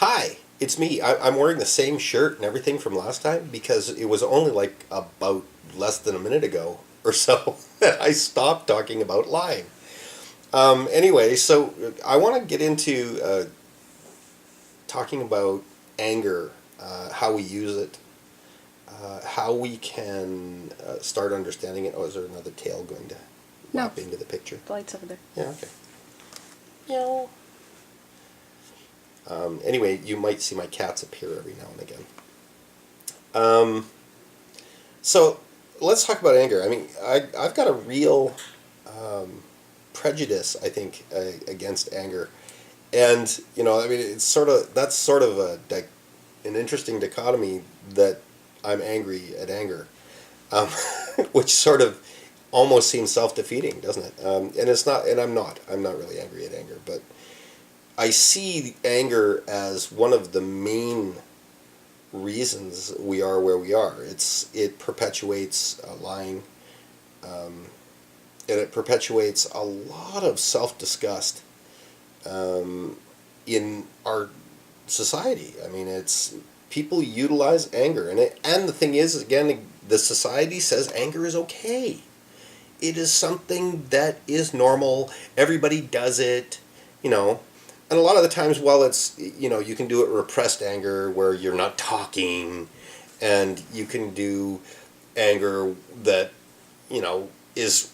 Hi, it's me. I'm wearing the same shirt and everything from last time because it was only like about less than a minute ago or so that I stopped talking about lying. Anyway, so I want to get into talking about anger, how we use it, how we can start understanding it. Oh, is there another tail going to No. lap into the picture? The light's over there. Yeah, okay. Meow. Anyway, you might see my cats appear every now and again. So let's talk about anger. I mean, I've got a real prejudice, I think, against anger, and I mean, that's sort of an interesting dichotomy that I'm angry at anger, um, which sort of almost seems self-defeating, doesn't it? And it's not, and I'm not really angry at anger, but I see anger as one of the main reasons we are where we are. It perpetuates lying, and it perpetuates a lot of self-disgust in our society. I mean, it's people utilize anger, and the thing is, again, the society says anger is okay. It is something that is normal. Everybody does it, And a lot of the times, well, it's, you can do it repressed anger where you're not talking, and you can do anger that, is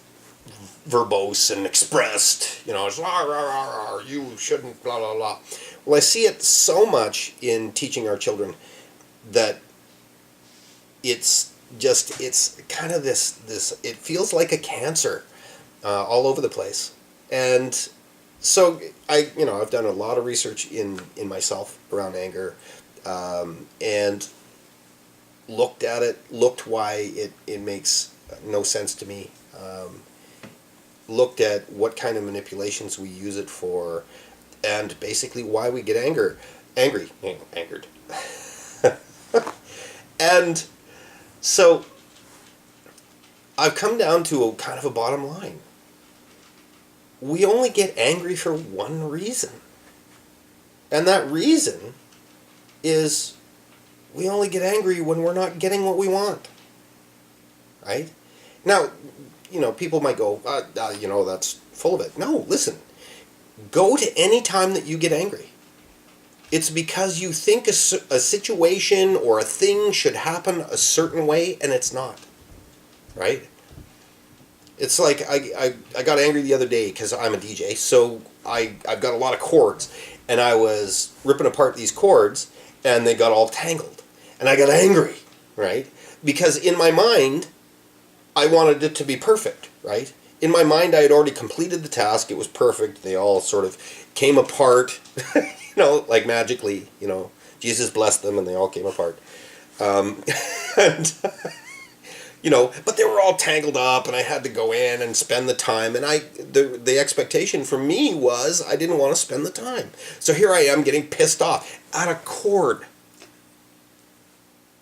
verbose and expressed, it's rah, rah, rah, rah, you shouldn't, blah, blah, blah. Well, I see it so much in teaching our children that it's kind of this it feels like a cancer all over the place. And so I've done a lot of research in myself around anger, and looked why it makes no sense to me, looked at what kind of manipulations we use it for, and basically why we get angered. And so I've come down to a kind of a bottom line. We only get angry for one reason. And that reason is we only get angry when we're not getting what we want. Right? Now, people might go, that's full of it. No, listen. Go to any time that you get angry. It's because you think a situation or a thing should happen a certain way, and it's not. Right? It's like I got angry the other day because I'm a DJ, so I've got a lot of chords, and I was ripping apart these chords, and they got all tangled, and I got angry, right? Because in my mind, I wanted it to be perfect, right? In my mind, I had already completed the task. It was perfect. They all sort of came apart, like magically, Jesus blessed them, and they all came apart. And but they were all tangled up, and I had to go in and spend the time, and the expectation for me was I didn't want to spend the time. So here I am getting pissed off at a chord.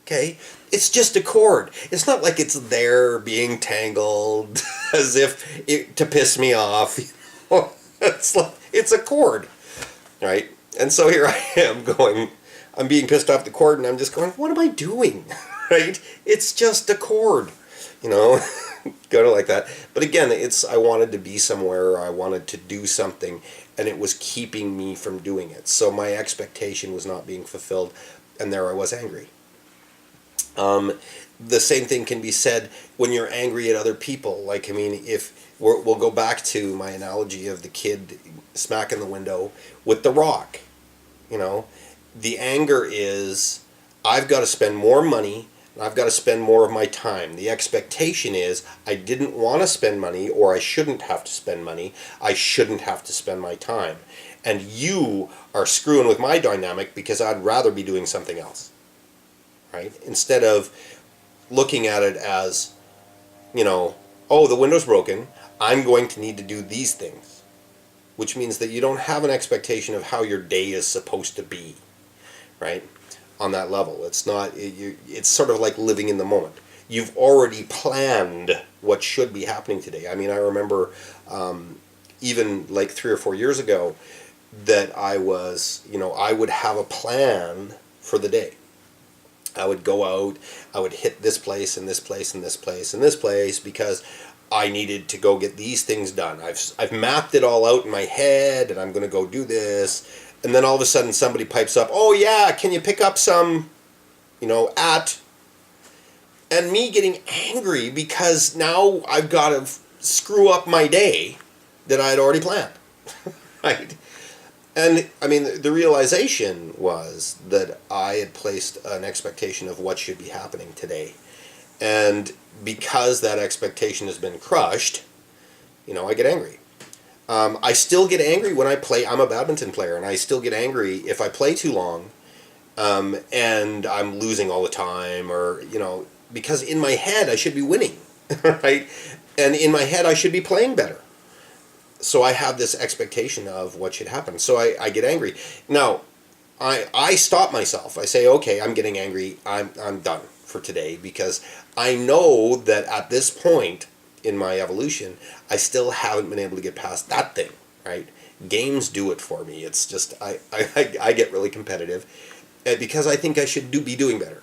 Okay? It's just a chord. It's not like it's there being tangled as if to piss me off. It's a chord, right? And so here I am I'm being pissed off the chord, and I'm just going, what am I doing? Right? It's just a chord, kind of like that. But again, I wanted to be somewhere, or I wanted to do something, and it was keeping me from doing it. So my expectation was not being fulfilled, and there I was angry. The same thing can be said when you're angry at other people. Like, I mean, if we'll go back to my analogy of the kid smacking the window with the rock, the anger is, I've got to spend more money, and I've got to spend more of my time. The expectation is, I didn't want to spend money, or I shouldn't have to spend money. I shouldn't have to spend my time. And you are screwing with my dynamic because I'd rather be doing something else. Right? Instead of looking at it as, oh, the window's broken, I'm going to need to do these things. Which means that you don't have an expectation of how your day is supposed to be. Right? On that level. It's sort of like living in the moment. You've already planned what should be happening today. I mean, I remember even like 3 or 4 years ago, that I was, I would have a plan for the day. I would go out, I would hit this place and this place and this place and this place because I needed to go get these things done. I've mapped it all out in my head, and I'm going to go do this. And then all of a sudden somebody pipes up, "Oh yeah, can you pick up some, at..." And me getting angry because now I've got to screw up my day that I had already planned. Right? And I mean, the realization was that I had placed an expectation of what should be happening today. And because that expectation has been crushed, I get angry. I still get angry when I play. I'm a badminton player, and I still get angry if I play too long, and I'm losing all the time, or, because in my head I should be winning, right? And in my head I should be playing better. So I have this expectation of what should happen. So I get angry. Now, I stop myself. I say, okay, I'm getting angry. I'm done for today, because I know that at this point in my evolution, I still haven't been able to get past that thing, right? Games do it for me. It's just, I get really competitive because I think I should be doing better.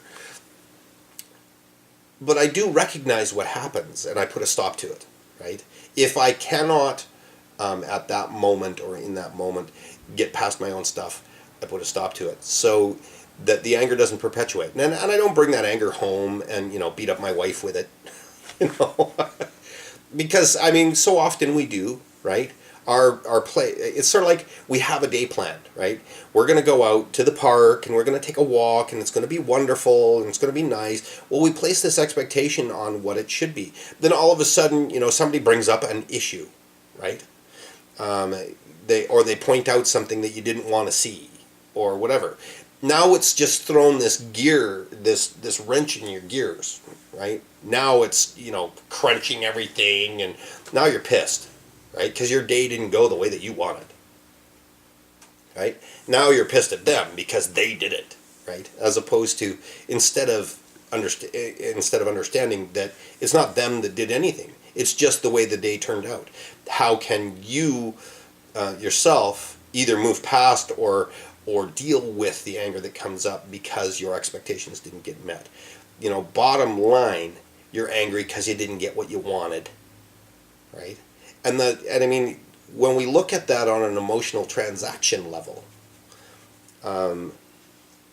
But I do recognize what happens, and I put a stop to it, right? If I cannot, at that moment or in that moment, get past my own stuff, I put a stop to it so that the anger doesn't perpetuate. And I don't bring that anger home and, beat up my wife with it, because, I mean, so often we do, right? Our play, it's sort of like we have a day planned, right? We're going to go out to the park, and we're going to take a walk, and it's going to be wonderful, and it's going to be nice. Well, we place this expectation on what it should be. Then all of a sudden, somebody brings up an issue, right? They point out something that you didn't want to see, or whatever. Now it's just thrown this gear, this wrench in your gears, right? Now it's, crunching everything, and now you're pissed, right? Because your day didn't go the way that you wanted, right? Now you're pissed at them because they did it, right? As opposed to, instead of understanding that it's not them that did anything, it's just the way the day turned out. How can you yourself either move past or deal with the anger that comes up because your expectations didn't get met? Bottom line, you're angry because you didn't get what you wanted, right? And I mean, when we look at that on an emotional transaction level,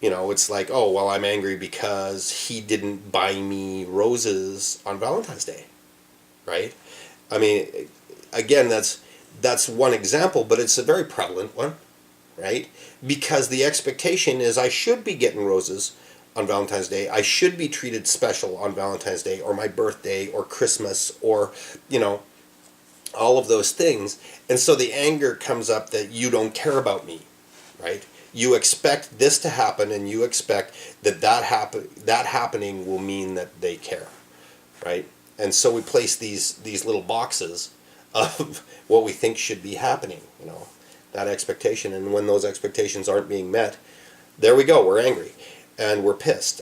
it's like, oh, well, I'm angry because he didn't buy me roses on Valentine's Day, right? I mean, again, that's one example, but it's a very prevalent one, right? Because the expectation is I should be getting roses on Valentine's Day. I should be treated special on Valentine's Day, or my birthday, or Christmas, or, all of those things. And so the anger comes up that you don't care about me, right? You expect this to happen, and you expect that happening will mean that they care, right? And so we place these little boxes of what we think should be happening, that expectation. And when those expectations aren't being met, there we go, we're angry and we're pissed.